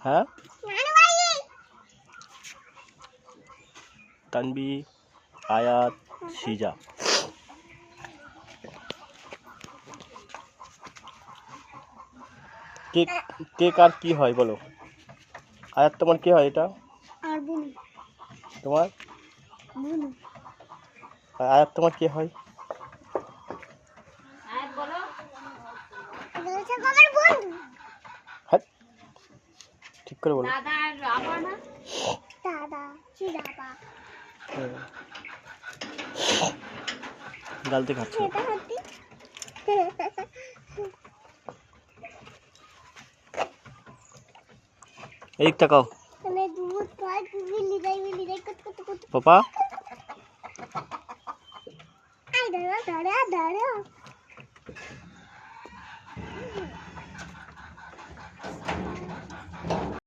হ্যাঁ তানবি আয়াত সিজা কে কে কার কি হয় বলো? আয়াত তোমার কি হয় এটা? আর বুনু। তোমার বুনু। আয়াত তোমার কি হয়? আয়াত বলো। এটা আমার বন্ধু। হ্যাঁ ঠিক করে বলো। দাদা আর বাবা না? দাদা কি বাবা? গালতে খাচ্ছে। এটা হাতি। এদিক তাকাও মানে দুধ খায় বিলি দেয় কত কত কত। পাপা।